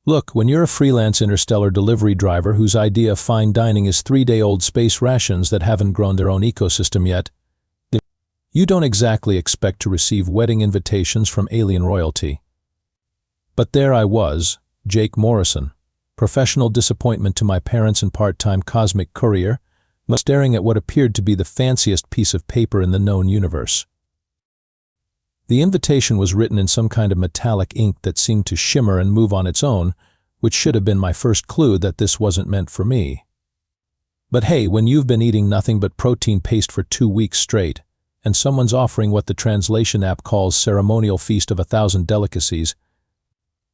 Look, when you're a freelance interstellar delivery driver whose idea of fine dining is 3-day-old space rations that haven't grown their own ecosystem yet, you don't exactly expect to receive wedding invitations from alien royalty. But there I was, Jake Morrison, professional disappointment to my parents and part-time cosmic courier, staring at what appeared to be the fanciest piece of paper in the known universe. The invitation was written in some kind of metallic ink that seemed to shimmer and move on its own, which should have been my first clue that this wasn't meant for me. But hey, when you've been eating nothing but protein paste for 2 weeks straight, and someone's offering what the translation app calls ceremonial feast of 1,000 delicacies,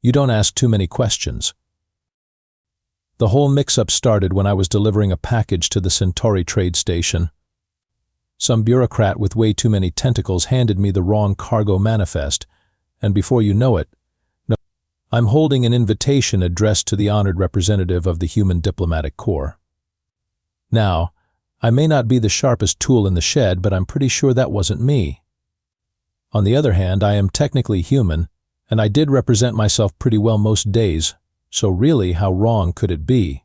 you don't ask too many questions. The whole mix-up started when I was delivering a package to the Centauri trade station. Some bureaucrat with way too many tentacles handed me the wrong cargo manifest, and before you know it, I'm holding an invitation addressed to the honored representative of the Human Diplomatic Corps. Now, I may not be the sharpest tool in the shed, but I'm pretty sure that wasn't me. On the other hand, I am technically human, and I did represent myself pretty well most days, so really, how wrong could it be?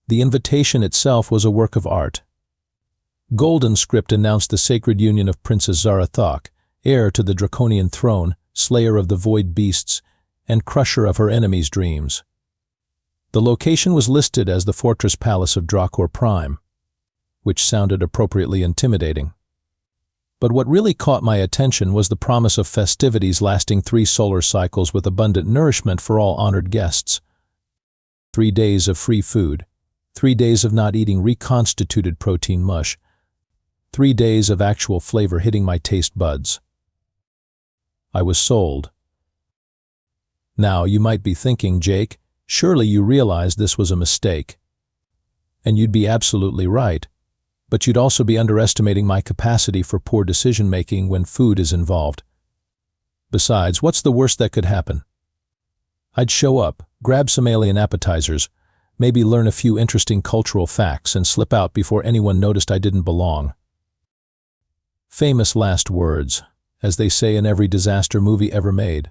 The invitation itself was a work of art. Golden script announced the sacred union of Princess Zarathak, heir to the draconian throne, slayer of the void beasts, and crusher of her enemies' dreams. The location was listed as the Fortress Palace of Dracor Prime, which sounded appropriately intimidating. But what really caught my attention was the promise of festivities lasting 3 solar cycles with abundant nourishment for all honored guests. 3 days of free food, 3 days of not eating reconstituted protein mush, 3 days of actual flavor hitting my taste buds. I was sold. Now, you might be thinking, Jake, surely you realize this was a mistake. And you'd be absolutely right, but you'd also be underestimating my capacity for poor decision-making when food is involved. Besides, what's the worst that could happen? I'd show up, grab some alien appetizers, maybe learn a few interesting cultural facts, and slip out before anyone noticed I didn't belong. Famous last words, as they say in every disaster movie ever made.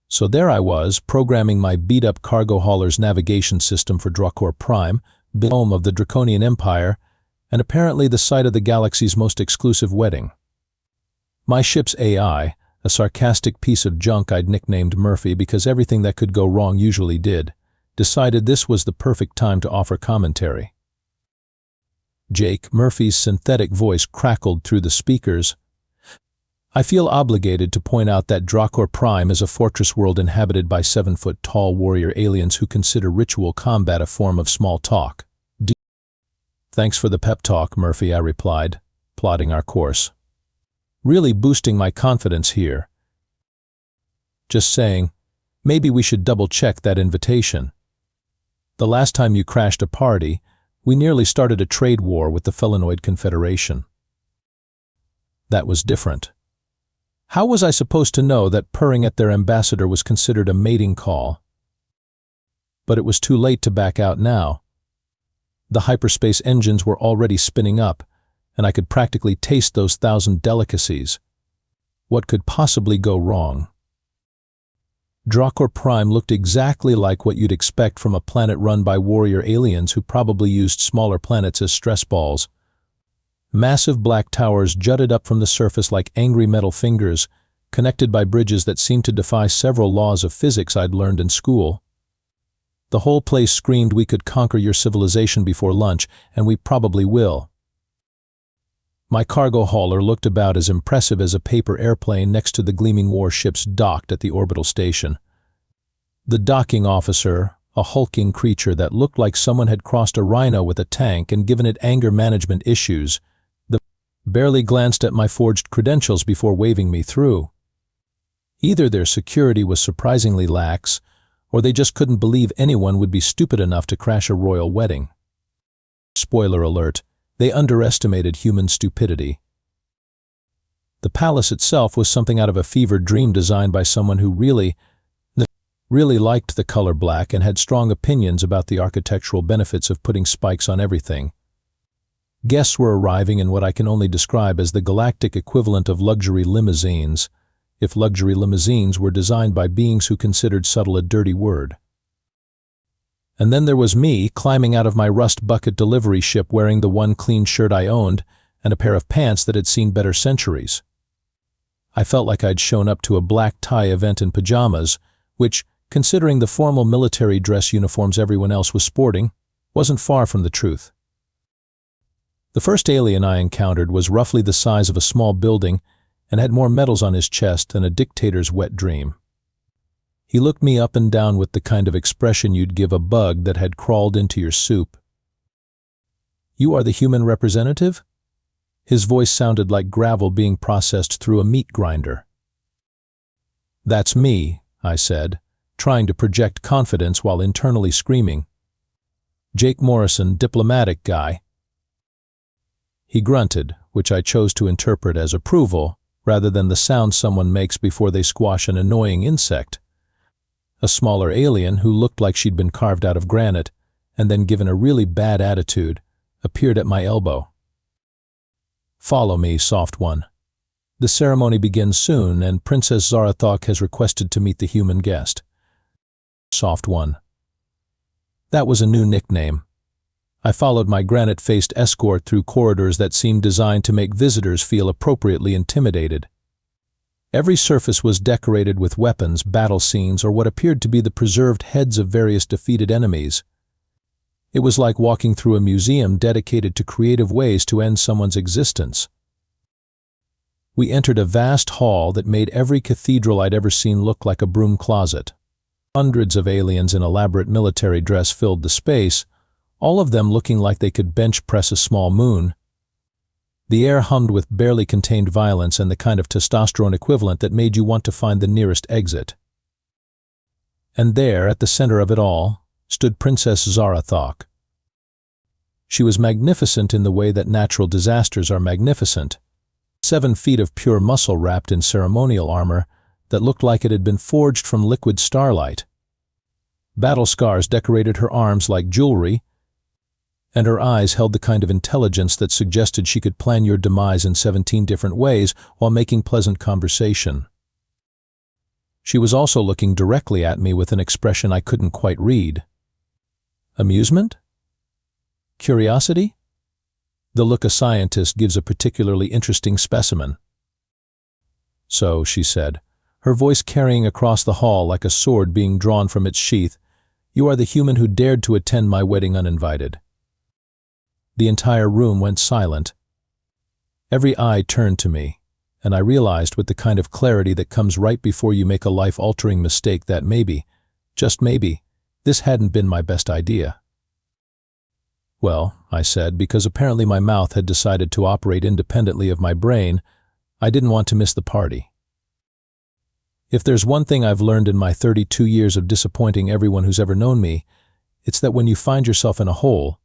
So there I was, programming my beat-up cargo hauler's navigation system for Dracor Prime, home of the Draconian Empire, and apparently the site of the galaxy's most exclusive wedding. My ship's AI, a sarcastic piece of junk I'd nicknamed Murphy because everything that could go wrong usually did, decided this was the perfect time to offer commentary. Jake, Murphy's synthetic voice crackled through the speakers. I feel obligated to point out that Dracor Prime is a fortress world inhabited by 7-foot-tall warrior aliens who consider ritual combat a form of small talk. Thanks for the pep talk, Murphy, I replied, plotting our course. Really boosting my confidence here. Just saying, maybe we should double-check that invitation. The last time you crashed a party, we nearly started a trade war with the Felinoid Confederation. That was different. How was I supposed to know that purring at their ambassador was considered a mating call? But it was too late to back out now. The hyperspace engines were already spinning up, and I could practically taste those 1,000 delicacies. What could possibly go wrong? Dracor Prime looked exactly like what you'd expect from a planet run by warrior aliens who probably used smaller planets as stress balls. Massive black towers jutted up from the surface like angry metal fingers, connected by bridges that seemed to defy several laws of physics I'd learned in school. The whole place screamed we could conquer your civilization before lunch, and we probably will. My cargo hauler looked about as impressive as a paper airplane next to the gleaming warships docked at the orbital station. The docking officer, a hulking creature that looked like someone had crossed a rhino with a tank and given it anger management issues, barely glanced at my forged credentials before waving me through. Either their security was surprisingly lax, or they just couldn't believe anyone would be stupid enough to crash a royal wedding. Spoiler alert, they underestimated human stupidity. The palace itself was something out of a fevered dream designed by someone who really liked the color black and had strong opinions about the architectural benefits of putting spikes on everything. Guests were arriving in what I can only describe as the galactic equivalent of luxury limousines, if luxury limousines were designed by beings who considered subtle a dirty word. And then there was me, climbing out of my rust bucket delivery ship wearing the one clean shirt I owned and a pair of pants that had seen better centuries. I felt like I'd shown up to a black tie event in pajamas, which, considering the formal military dress uniforms everyone else was sporting, wasn't far from the truth. The first alien I encountered was roughly the size of a small building and had more medals on his chest than a dictator's wet dream. He looked me up and down with the kind of expression you'd give a bug that had crawled into your soup. "You are the human representative?" His voice sounded like gravel being processed through a meat grinder. "That's me," I said, trying to project confidence while internally screaming. "Jake Morrison, diplomatic guy." He grunted, which I chose to interpret as approval, rather than the sound someone makes before they squash an annoying insect. A smaller alien, who looked like she'd been carved out of granite and then given a really bad attitude, appeared at my elbow. "Follow me, soft one. The ceremony begins soon, and Princess Zarathok has requested to meet the human guest." Soft one. That was a new nickname. I followed my granite-faced escort through corridors that seemed designed to make visitors feel appropriately intimidated. Every surface was decorated with weapons, battle scenes, or what appeared to be the preserved heads of various defeated enemies. It was like walking through a museum dedicated to creative ways to end someone's existence. We entered a vast hall that made every cathedral I'd ever seen look like a broom closet. Hundreds of aliens in elaborate military dress filled the space, all of them looking like they could bench press a small moon. The air hummed with barely contained violence and the kind of testosterone equivalent that made you want to find the nearest exit. And there, at the center of it all, stood Princess Zarathok. She was magnificent in the way that natural disasters are magnificent. 7 feet of pure muscle wrapped in ceremonial armor that looked like it had been forged from liquid starlight. Battle scars decorated her arms like jewelry, and her eyes held the kind of intelligence that suggested she could plan your demise in 17 different ways while making pleasant conversation. She was also looking directly at me with an expression I couldn't quite read. Amusement? Curiosity? The look a scientist gives a particularly interesting specimen. "So," she said, her voice carrying across the hall like a sword being drawn from its sheath, "you are the human who dared to attend my wedding uninvited." The entire room went silent. Every eye turned to me, and I realized with the kind of clarity that comes right before you make a life-altering mistake that maybe, just maybe, this hadn't been my best idea. "Well," I said, because apparently my mouth had decided to operate independently of my brain, I didn't want to miss the party. If there's one thing I've learned in my 32 years of disappointing everyone who's ever known me, it's that when you find yourself in a hole,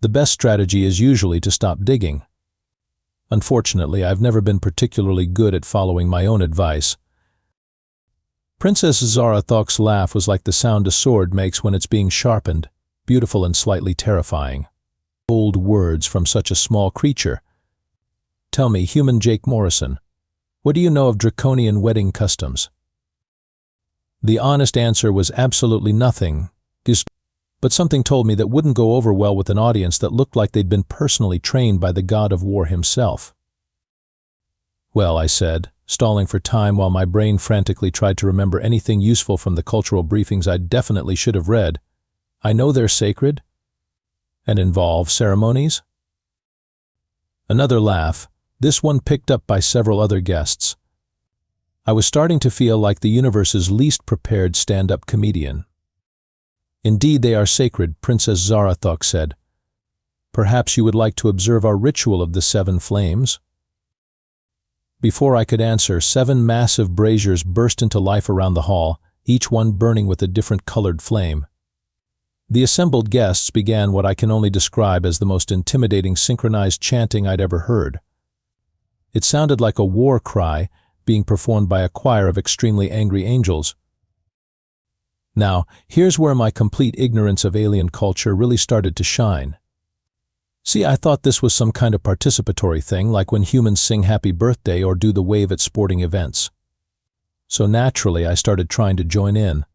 the best strategy is usually to stop digging. Unfortunately, I've never been particularly good at following my own advice. Princess Zarathok's laugh was like the sound a sword makes when it's being sharpened, beautiful and slightly terrifying. Bold words from such a small creature. "Tell me, human Jake Morrison, what do you know of draconian wedding customs?" The honest answer was absolutely nothing, but something told me that wouldn't go over well with an audience that looked like they'd been personally trained by the god of war himself. "Well," I said, stalling for time while my brain frantically tried to remember anything useful from the cultural briefings I definitely should have read, "I know they're sacred and involve ceremonies." Another laugh, this one picked up by several other guests. I was starting to feel like the universe's least prepared stand-up comedian. "Indeed they are sacred," Princess Zarathok said. "Perhaps you would like to observe our ritual of the 7 flames?" Before I could answer, 7 massive braziers burst into life around the hall, each one burning with a different colored flame. The assembled guests began what I can only describe as the most intimidating synchronized chanting I'd ever heard. It sounded like a war cry being performed by a choir of extremely angry angels. Now, here's where my complete ignorance of alien culture really started to shine. See, I thought this was some kind of participatory thing, like when humans sing happy birthday or do the wave at sporting events. So naturally, I started trying to join in.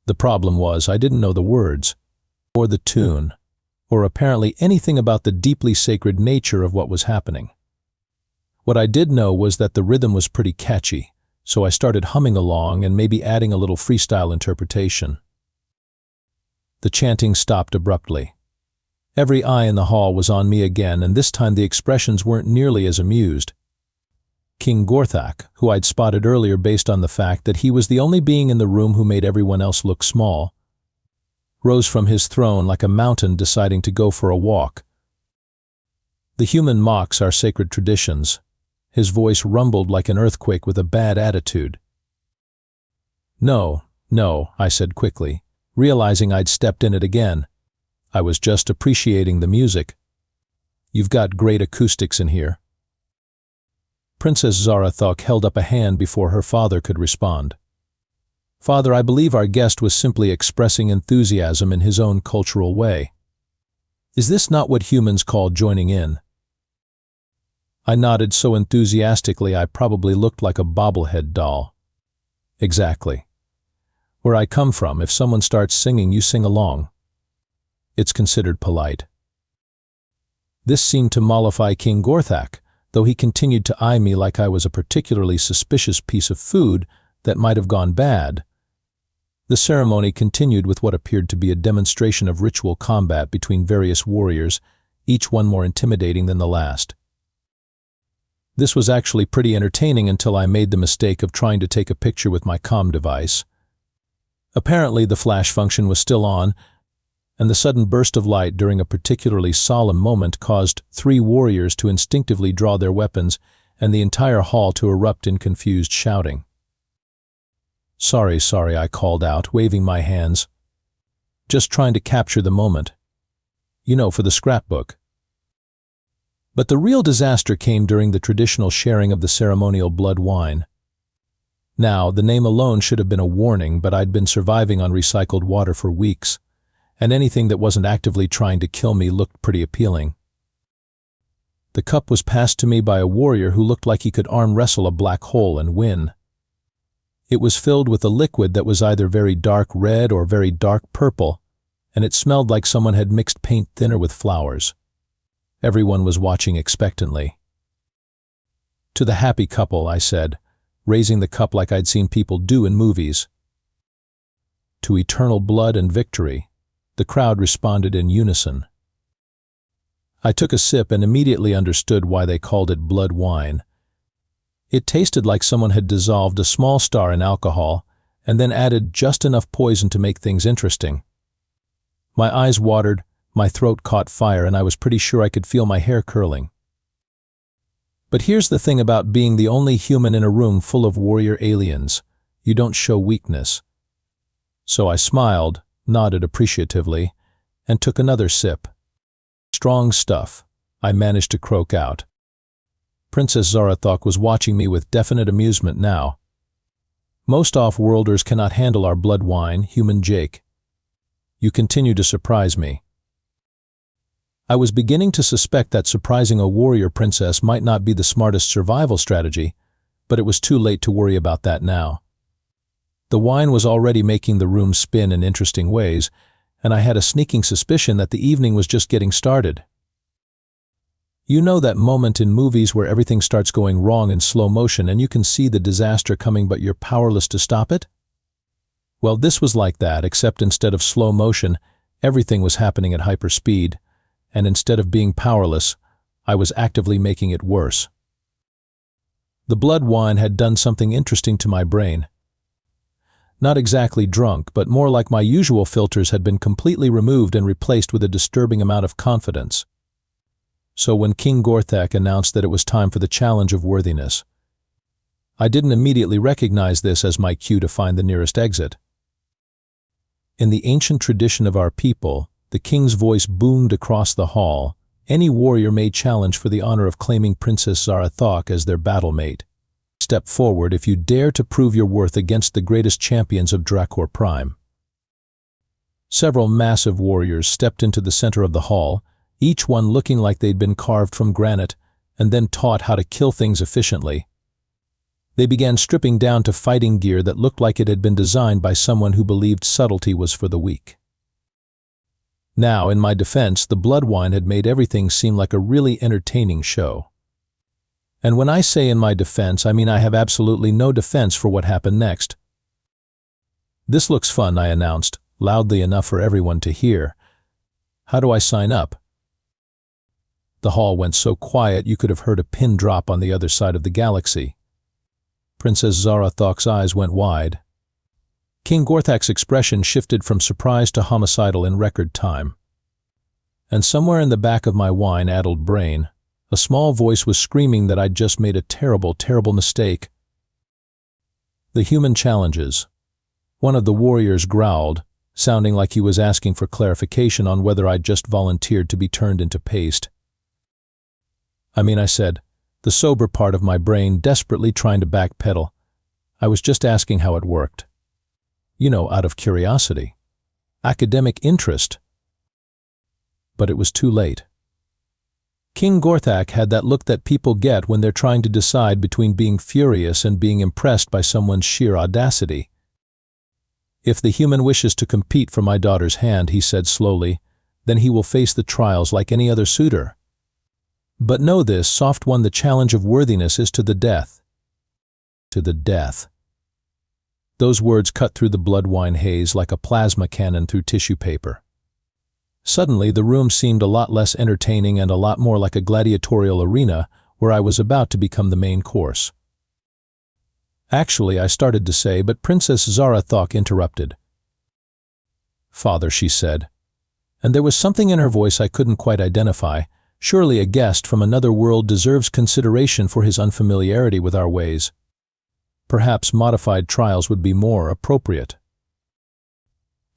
The problem was I didn't know the words, or the tune, or apparently anything about the deeply sacred nature of what was happening. What I did know was that the rhythm was pretty catchy, so I started humming along and maybe adding a little freestyle interpretation. The chanting stopped abruptly. Every eye in the hall was on me again, and this time the expressions weren't nearly as amused. King Gorthak, who I'd spotted earlier based on the fact that he was the only being in the room who made everyone else look small, rose from his throne like a mountain deciding to go for a walk. The human mocks our sacred traditions. His voice rumbled like an earthquake with a bad attitude. No, I said quickly, realizing I'd stepped in it again. I was just appreciating the music. You've got great acoustics in here. Princess Zarathok held up a hand before her father could respond. Father, I believe our guest was simply expressing enthusiasm in his own cultural way. Is this not what humans call joining in? I nodded so enthusiastically I probably looked like a bobblehead doll. Exactly. Where I come from, if someone starts singing, you sing along. It's considered polite. This seemed to mollify King Gorthak, though he continued to eye me like I was a particularly suspicious piece of food that might have gone bad. The ceremony continued with what appeared to be a demonstration of ritual combat between various warriors, each one more intimidating than the last. This was actually pretty entertaining until I made the mistake of trying to take a picture with my comm device. Apparently the flash function was still on, and the sudden burst of light during a particularly solemn moment caused 3 warriors to instinctively draw their weapons and the entire hall to erupt in confused shouting. Sorry, I called out, waving my hands. Just trying to capture the moment. You know, for the scrapbook. But the real disaster came during the traditional sharing of the ceremonial blood wine. Now, the name alone should have been a warning, but I'd been surviving on recycled water for weeks, and anything that wasn't actively trying to kill me looked pretty appealing. The cup was passed to me by a warrior who looked like he could arm wrestle a black hole and win. It was filled with a liquid that was either very dark red or very dark purple, and it smelled like someone had mixed paint thinner with flowers. Everyone was watching expectantly. To the happy couple, I said, raising the cup like I'd seen people do in movies. To eternal blood and victory, the crowd responded in unison. I took a sip and immediately understood why they called it blood wine. It tasted like someone had dissolved a small star in alcohol and then added just enough poison to make things interesting. My eyes watered, my throat caught fire, and I was pretty sure I could feel my hair curling. But here's the thing about being the only human in a room full of warrior aliens. You don't show weakness. So I smiled, nodded appreciatively, and took another sip. Strong stuff, I managed to croak out. Princess Zarathok was watching me with definite amusement now. Most off-worlders cannot handle our blood wine, human Jake. You continue to surprise me. I was beginning to suspect that surprising a warrior princess might not be the smartest survival strategy, but it was too late to worry about that now. The wine was already making the room spin in interesting ways, and I had a sneaking suspicion that the evening was just getting started. You know that moment in movies where everything starts going wrong in slow motion and you can see the disaster coming but you're powerless to stop it? Well, this was like that, except instead of slow motion, everything was happening at hyperspeed, and instead of being powerless, I was actively making it worse. The blood wine had done something interesting to my brain. Not exactly drunk, but more like my usual filters had been completely removed and replaced with a disturbing amount of confidence. So when King Gorthak announced that it was time for the challenge of worthiness, I didn't immediately recognize this as my cue to find the nearest exit. In the ancient tradition of our people, the king's voice boomed across the hall. Any warrior may challenge for the honor of claiming Princess Zarathok as their battle mate. Step forward if you dare to prove your worth against the greatest champions of Drakor Prime. Several massive warriors stepped into the center of the hall, each one looking like they'd been carved from granite and then taught how to kill things efficiently. They began stripping down to fighting gear that looked like it had been designed by someone who believed subtlety was for the weak. Now, in my defense, the blood wine had made everything seem like a really entertaining show. And when I say in my defense, I mean I have absolutely no defense for what happened next. "This looks fun," I announced, loudly enough for everyone to hear. "How do I sign up?" The hall went so quiet you could have heard a pin drop on the other side of the galaxy. Princess Zarathok's eyes went wide. King Gorthak's expression shifted from surprise to homicidal in record time. And somewhere in the back of my wine-addled brain, a small voice was screaming that I'd just made a terrible, terrible mistake. "The human challenges." One of the warriors growled, sounding like he was asking for clarification on whether I'd just volunteered to be turned into paste. I said, the sober part of my brain desperately trying to backpedal. I was just asking how it worked. Out of curiosity. Academic interest. But it was too late. King Gorthak had that look that people get when they're trying to decide between being furious and being impressed by someone's sheer audacity. "If the human wishes to compete for my daughter's hand," he said slowly, "then he will face the trials like any other suitor. But know this, soft one, the challenge of worthiness is to the death." To the death. Those words cut through the blood wine haze like a plasma cannon through tissue paper. Suddenly, the room seemed a lot less entertaining and a lot more like a gladiatorial arena where I was about to become the main course. "Actually," I started to say, but Princess Zarathok interrupted. "Father," she said, and there was something in her voice I couldn't quite identify. Surely a guest from another world deserves consideration for his unfamiliarity with our ways. Perhaps modified trials would be more appropriate.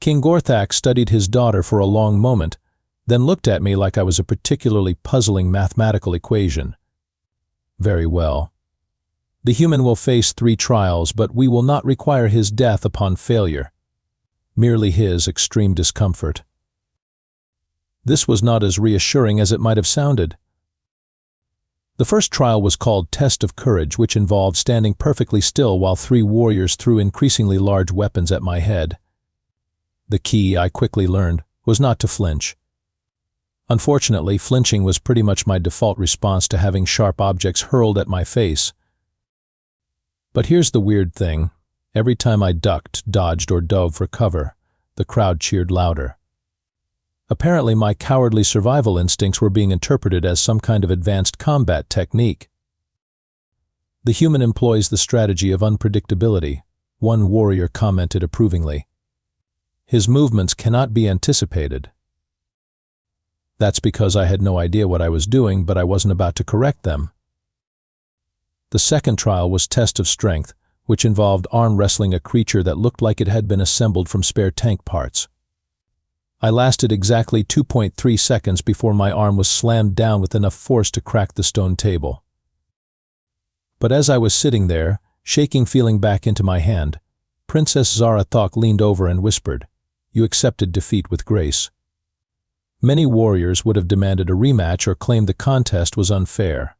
King Gorthak studied his daughter for a long moment, then looked at me like I was a particularly puzzling mathematical equation. "Very well. The human will face 3 trials, but we will not require his death upon failure. Merely his extreme discomfort." This was not as reassuring as it might have sounded. The first trial was called Test of Courage, which involved standing perfectly still while 3 warriors threw increasingly large weapons at my head. The key, I quickly learned, was not to flinch. Unfortunately, flinching was pretty much my default response to having sharp objects hurled at my face. But here's the weird thing. Every time I ducked, dodged, or dove for cover, the crowd cheered louder. Apparently, my cowardly survival instincts were being interpreted as some kind of advanced combat technique. "The human employs the strategy of unpredictability," one warrior commented approvingly. "His movements cannot be anticipated." That's because I had no idea what I was doing, but I wasn't about to correct them. The second trial was Test of Strength, which involved arm wrestling a creature that looked like it had been assembled from spare tank parts. I lasted exactly 2.3 seconds before my arm was slammed down with enough force to crack the stone table. But as I was sitting there, shaking feeling back into my hand, Princess Zarathok leaned over and whispered, "You accepted defeat with grace." Many warriors would have demanded a rematch or claimed the contest was unfair.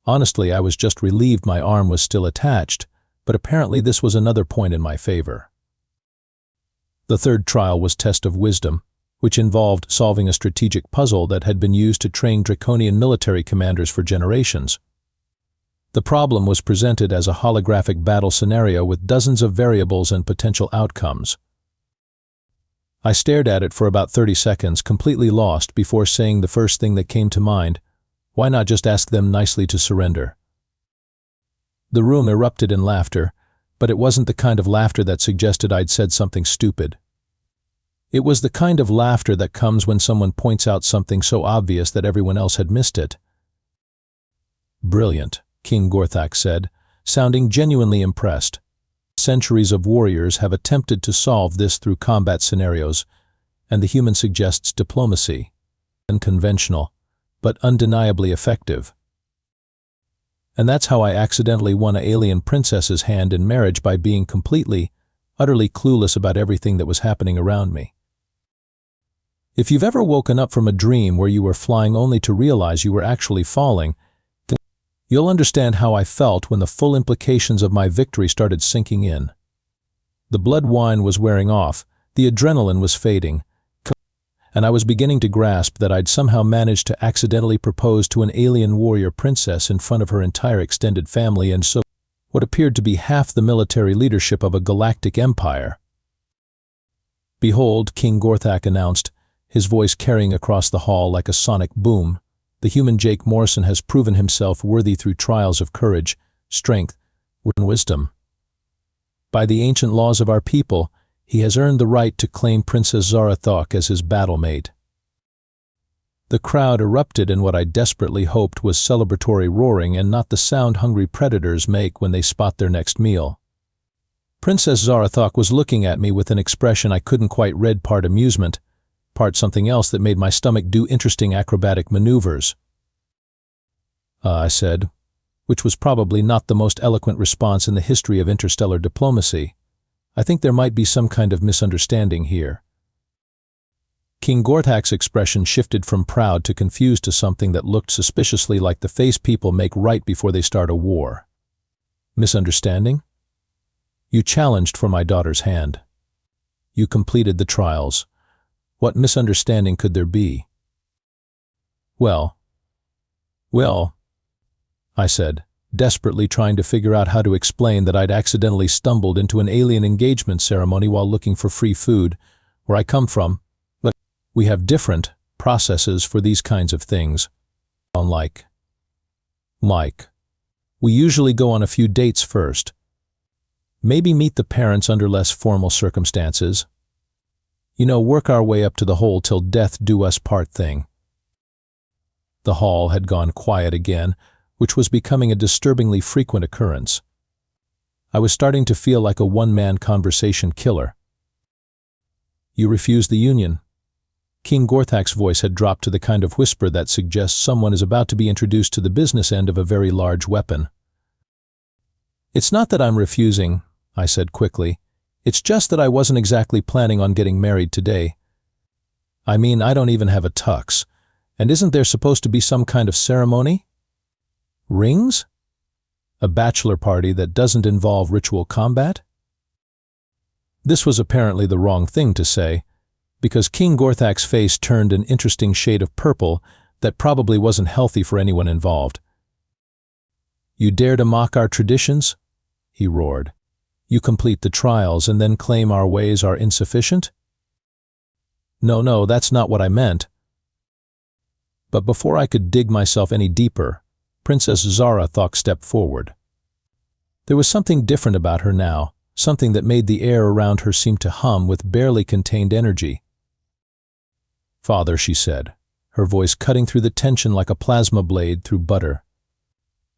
Honestly, I was just relieved my arm was still attached, but apparently this was another point in my favor. The third trial was Test of Wisdom, which involved solving a strategic puzzle that had been used to train draconian military commanders for generations. The problem was presented as a holographic battle scenario with dozens of variables and potential outcomes. I stared at it for about 30 seconds, completely lost, before saying the first thing that came to mind: why not just ask them nicely to surrender? The room erupted in laughter, but it wasn't the kind of laughter that suggested I'd said something stupid. It was the kind of laughter that comes when someone points out something so obvious that everyone else had missed it. "Brilliant," King Gorthak said, sounding genuinely impressed. "Centuries of warriors have attempted to solve this through combat scenarios, and the human suggests diplomacy. Unconventional, but undeniably effective. And that's how I accidentally won an alien princess's hand in marriage, by being completely, utterly clueless about everything that was happening around me." If you've ever woken up from a dream where you were flying only to realize you were actually falling, You'll understand how I felt when the full implications of my victory started sinking in. The blood wine was wearing off, the adrenaline was fading, and I was beginning to grasp that I'd somehow managed to accidentally propose to an alien warrior princess in front of her entire extended family and so what appeared to be half the military leadership of a galactic empire. "Behold," King Gorthak announced, his voice carrying across the hall like a sonic boom. "The human Jake Morrison has proven himself worthy through trials of courage, strength, and wisdom. By the ancient laws of our people, he has earned the right to claim Princess Zarathok as his battle-mate." The crowd erupted in what I desperately hoped was celebratory roaring and not the sound-hungry predators make when they spot their next meal. Princess Zarathok was looking at me with an expression I couldn't quite read, part amusement, part something else that made my stomach do interesting acrobatic maneuvers. I said, which was probably not the most eloquent response in the history of interstellar diplomacy. "I think there might be some kind of misunderstanding here." King Gorthak's expression shifted from proud to confused to something that looked suspiciously like the face people make right before they start a war. "Misunderstanding? You challenged for my daughter's hand. You completed the trials. What misunderstanding could there be?" Well, I said, desperately trying to figure out how to explain that I'd accidentally stumbled into an alien engagement ceremony while looking for free food. "Where I come from, we have different processes for these kinds of things. Like, we usually go on a few dates first. Maybe meet the parents under less formal circumstances. Work our way up to the whole till death do us part thing." The hall had gone quiet again, which was becoming a disturbingly frequent occurrence. I was starting to feel like a one-man conversation killer. "You refuse the union?" King Gorthak's voice had dropped to the kind of whisper that suggests someone is about to be introduced to the business end of a very large weapon. "It's not that I'm refusing," I said quickly. "It's just that I wasn't exactly planning on getting married today. I mean, I don't even have a tux. And isn't there supposed to be some kind of ceremony? Rings? A bachelor party that doesn't involve ritual combat?" This was apparently the wrong thing to say, because King Gorthak's face turned an interesting shade of purple that probably wasn't healthy for anyone involved. "You dare to mock our traditions?" he roared. "You complete the trials and then claim our ways are insufficient?" No, that's not what I meant." But before I could dig myself any deeper, Princess Zarathok stepped forward. There was something different about her now, something that made the air around her seem to hum with barely contained energy. "Father," she said, her voice cutting through the tension like a plasma blade through butter.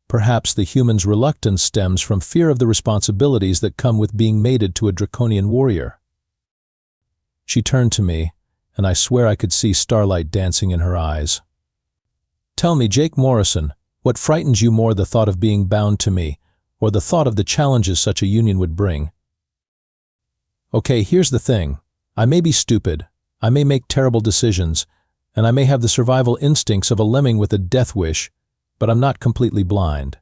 "Perhaps the human's reluctance stems from fear of the responsibilities that come with being mated to a draconian warrior." She turned to me, and I swear I could see starlight dancing in her eyes. "Tell me, Jake Morrison, what frightens you more, the thought of being bound to me, or the thought of the challenges such a union would bring?" "Okay, here's the thing. I may be stupid, I may make terrible decisions, and I may have the survival instincts of a lemming with a death wish, but I'm not completely blind."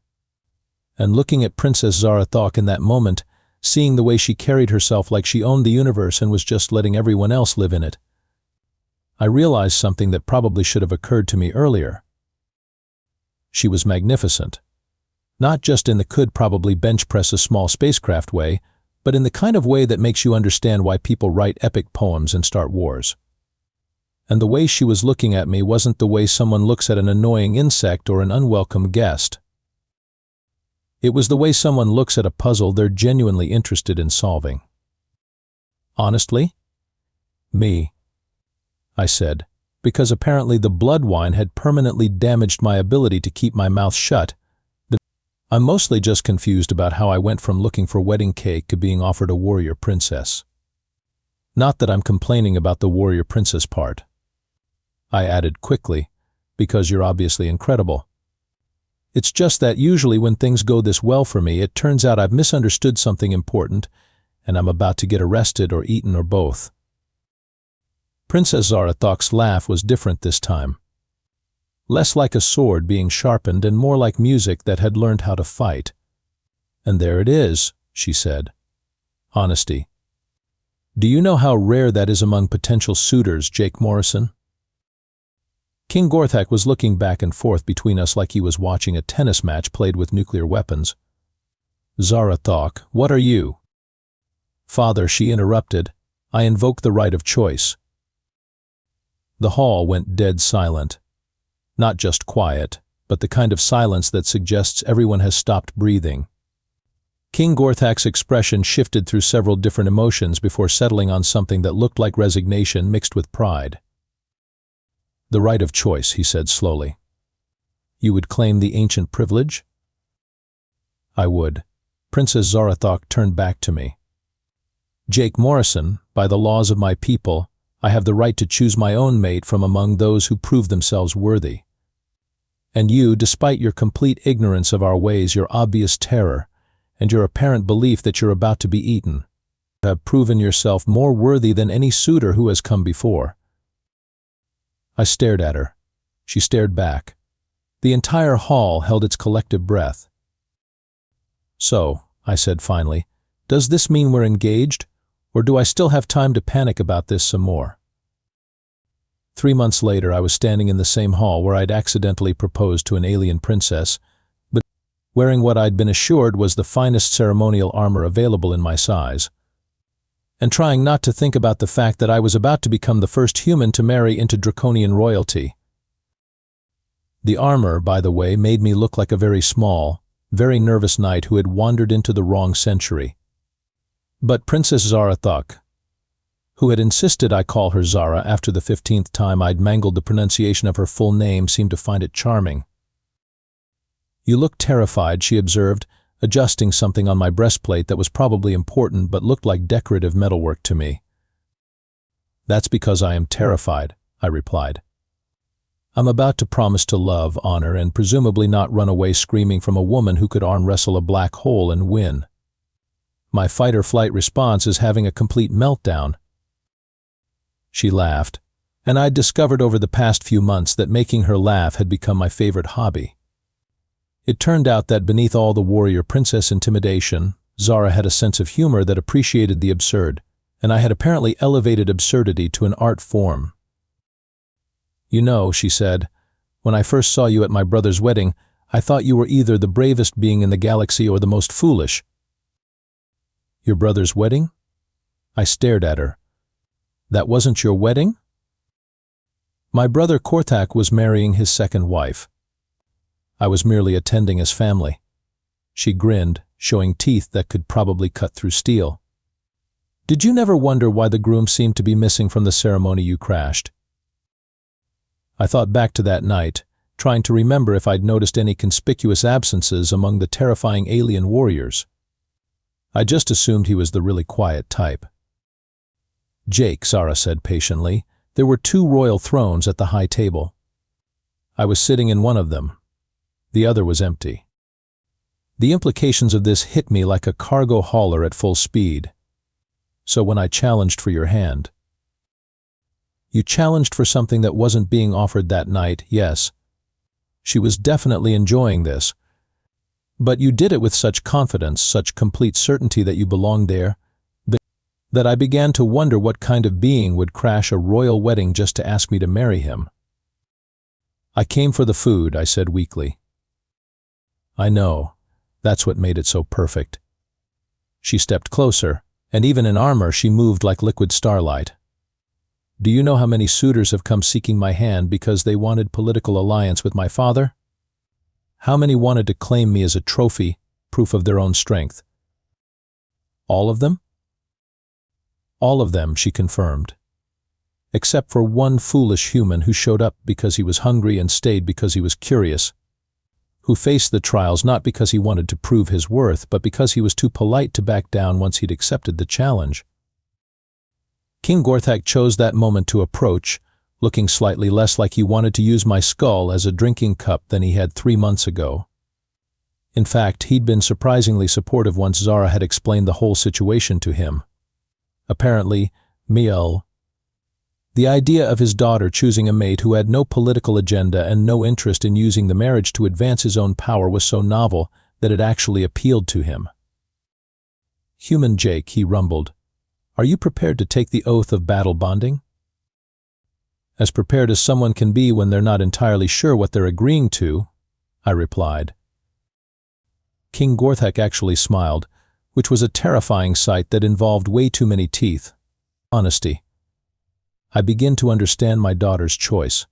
And looking at Princess Zarathok in that moment, seeing the way she carried herself like she owned the universe and was just letting everyone else live in it, I realized something that probably should have occurred to me earlier. She was magnificent. Not just in the could probably bench press a small spacecraft way, but in the kind of way that makes you understand why people write epic poems and start wars. And the way she was looking at me wasn't the way someone looks at an annoying insect or an unwelcome guest. It was the way someone looks at a puzzle they're genuinely interested in solving. "Honestly?" "Me," I said, because apparently the blood wine had permanently damaged my ability to keep my mouth shut. "I'm mostly just confused about how I went from looking for wedding cake to being offered a warrior princess. Not that I'm complaining about the warrior princess part," I added quickly, "because you're obviously incredible. It's just that usually when things go this well for me, it turns out I've misunderstood something important, and I'm about to get arrested or eaten or both." Princess Zarathok's laugh was different this time. less like a sword being sharpened and more like music that had learned how to fight. "And there it is," she said. "Honesty. Do you know how rare that is among potential suitors, Jake Morrison?" King Gorthak was looking back and forth between us like he was watching a tennis match played with nuclear weapons. "Zarathok, what are you?" "Father," she interrupted, "I invoke the right of choice." The hall went dead silent. Not just quiet, but the kind of silence that suggests everyone has stopped breathing. King Gorthak's expression shifted through several different emotions before settling on something that looked like resignation mixed with pride. "The right of choice," he said slowly. "You would claim the ancient privilege?" "I would." Princess Zarathok turned back to me. "Jake Morrison, by the laws of my people, I have the right to choose my own mate from among those who prove themselves worthy. And you, despite your complete ignorance of our ways, your obvious terror, and your apparent belief that you're about to be eaten, have proven yourself more worthy than any suitor who has come before." I stared at her. She stared back. The entire hall held its collective breath. "So," I said finally, "does this mean we're engaged? Or do I still have time to panic about this some more?" 3 months later, I was standing in the same hall where I'd accidentally proposed to an alien princess, but wearing what I'd been assured was the finest ceremonial armor available in my size, and trying not to think about the fact that I was about to become the first human to marry into draconian royalty. The armor, by the way, made me look like a very small, very nervous knight who had wandered into the wrong century. But Princess Zarathok, who had insisted I call her Zara after the 15th time I'd mangled the pronunciation of her full name, seemed to find it charming. "You look terrified," she observed, adjusting something on my breastplate that was probably important but looked like decorative metalwork to me. "That's because I am terrified," I replied. "I'm about to promise to love, honor, and presumably not run away screaming from a woman who could arm wrestle a black hole and win. My fight-or-flight response is having a complete meltdown." She laughed, and I'd discovered over the past few months that making her laugh had become my favorite hobby. It turned out that beneath all the warrior princess intimidation, Zara had a sense of humor that appreciated the absurd, and I had apparently elevated absurdity to an art form. "You know," she said, "when I first saw you at my brother's wedding, I thought you were either the bravest being in the galaxy or the most foolish." "Your brother's wedding?" I stared at her. "That wasn't your wedding?" "My brother Gorthak was marrying his second wife. I was merely attending as family." She grinned, showing teeth that could probably cut through steel. "Did you never wonder why the groom seemed to be missing from the ceremony you crashed?" I thought back to that night, trying to remember if I'd noticed any conspicuous absences among the terrifying alien warriors. I just assumed he was the really quiet type. "Jake," Zara said patiently, "there were 2 royal thrones at the high table. I was sitting in one of them. The other was empty." The implications of this hit me like a cargo hauler at full speed. "So when I challenged for your hand—" "You challenged for something that wasn't being offered that night, yes." She was definitely enjoying this. "But you did it with such confidence, such complete certainty that you belonged there, that I began to wonder what kind of being would crash a royal wedding just to ask me to marry him." "I came for the food," I said weakly. "I know. That's what made it so perfect." She stepped closer, and even in armor she moved like liquid starlight. "Do you know how many suitors have come seeking my hand because they wanted political alliance with my father? How many wanted to claim me as a trophy, proof of their own strength?" "All of them?" "All of them," she confirmed. "Except for one foolish human who showed up because he was hungry and stayed because he was curious, who faced the trials not because he wanted to prove his worth, but because he was too polite to back down once he'd accepted the challenge." King Gorthak chose that moment to approach, looking slightly less like he wanted to use my skull as a drinking cup than he had 3 months ago. In fact, he'd been surprisingly supportive once Zara had explained the whole situation to him. Apparently, The idea of his daughter choosing a mate who had no political agenda and no interest in using the marriage to advance his own power was so novel that it actually appealed to him. "Human Jake," he rumbled, "are you prepared to take the oath of battle bonding?" "As prepared as someone can be when they're not entirely sure what they're agreeing to," I replied. King Gorthek actually smiled, which was a terrifying sight that involved way too many teeth. Honesty. I begin to understand my daughter's choice.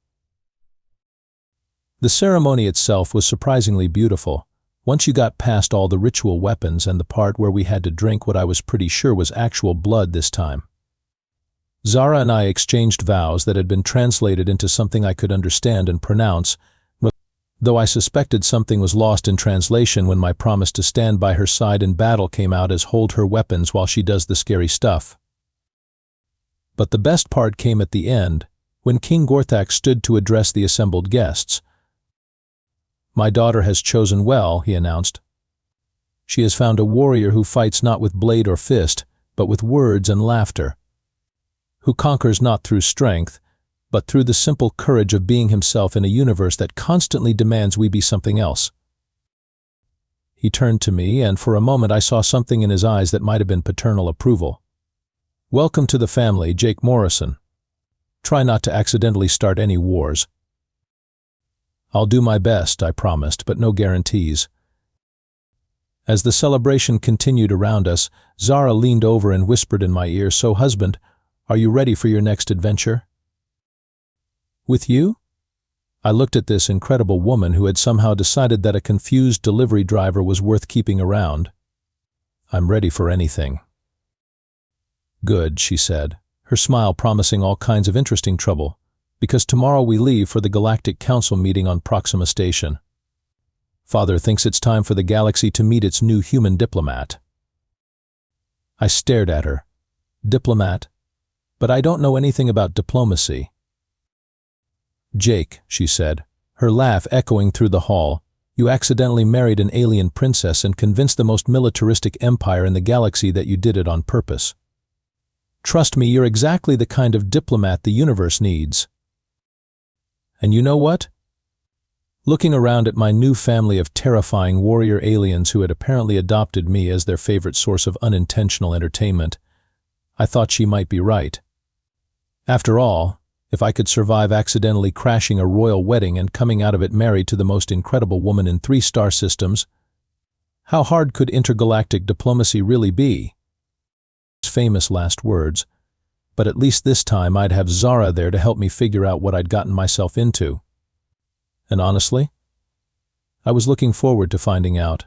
The ceremony itself was surprisingly beautiful, once you got past all the ritual weapons and the part where we had to drink what I was pretty sure was actual blood this time. Zara and I exchanged vows that had been translated into something I could understand and pronounce, though I suspected something was lost in translation when my promise to stand by her side in battle came out as hold her weapons while she does the scary stuff. But the best part came at the end, when King Gorthak stood to address the assembled guests. "My daughter has chosen well," he announced. "She has found a warrior who fights not with blade or fist, but with words and laughter, who conquers not through strength, but through the simple courage of being himself in a universe that constantly demands we be something else." He turned to me, and for a moment I saw something in his eyes that might have been paternal approval. "Welcome to the family, Jake Morrison. Try not to accidentally start any wars." "I'll do my best," I promised, but no guarantees. As the celebration continued around us, Zara leaned over and whispered in my ear, "So, husband, are you ready for your next adventure?" "With you?" I looked at this incredible woman who had somehow decided that a confused delivery driver was worth keeping around. "I'm ready for anything." "Good," she said, her smile promising all kinds of interesting trouble, "because tomorrow we leave for the Galactic Council meeting on Proxima Station. Father thinks it's time for the galaxy to meet its new human diplomat." I stared at her. "Diplomat? But I don't know anything about diplomacy." "Jake," she said, her laugh echoing through the hall, "you accidentally married an alien princess and convinced the most militaristic empire in the galaxy that you did it on purpose. Trust me, you're exactly the kind of diplomat the universe needs. And you know what?" Looking around at my new family of terrifying warrior aliens who had apparently adopted me as their favorite source of unintentional entertainment, I thought she might be right. After all, if I could survive accidentally crashing a royal wedding and coming out of it married to the most incredible woman in 3 star systems, how hard could intergalactic diplomacy really be? Famous last words, but at least this time I'd have Zara there to help me figure out what I'd gotten myself into. And honestly, I was looking forward to finding out.